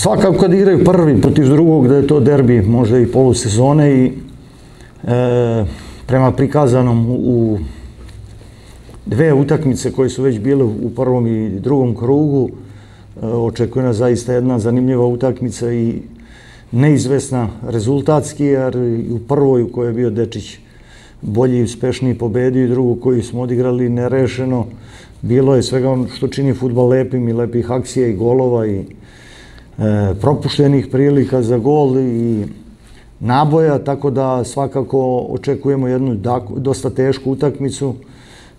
Svakako kad igraju prvi protiv drugog, da je to derbi možda i polusezone i prema prikazanom u dve utakmice koje su već bile u prvom i drugom krugu, očekuje nas zaista jedna zanimljiva utakmica i neizvesna rezultatski, jer u prvoj u kojoj je bio Dečić bolji i uspešniji pobedio i drugu koju smo odigrali nerešeno, bilo je svega ono što čini fudbal lepim i lepih akcija i golova i propuštenih prilika za gol i naboja, tako da svakako očekujemo jednu dosta tešku utakmicu,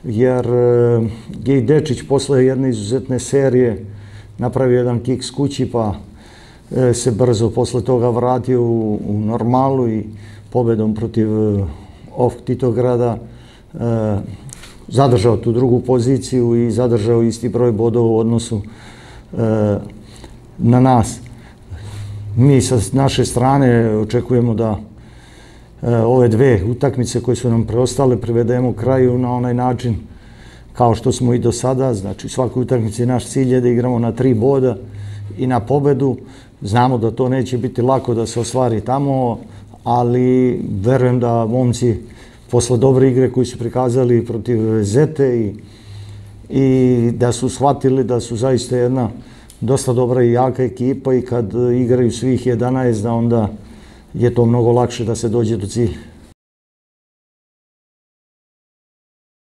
jer je i Dečić posle jedne izuzetne serije napravio jedan kiks kući, pa se brzo posle toga vratio u normalu i pobedom protiv Titograda zadržao tu drugu poziciju i zadržao isti broj bodova u odnosu na nas. Mi sa naše strane očekujemo da ove dve utakmice koje su nam preostale privedemo kraju na onaj način kao što smo i do sada. Znači, u svakoj utakmici naš cilj je da igramo na 3 boda i na pobedu. Znamo da to neće biti lako da se ostvari tamo, ali verujem da momci posle dobre igre koju su prikazali protiv Zete i da su shvatili da su zaista jedna dosta dobra i jaka ekipa i kad igraju svih 11, da onda je to mnogo lakše da se dođe do cilja.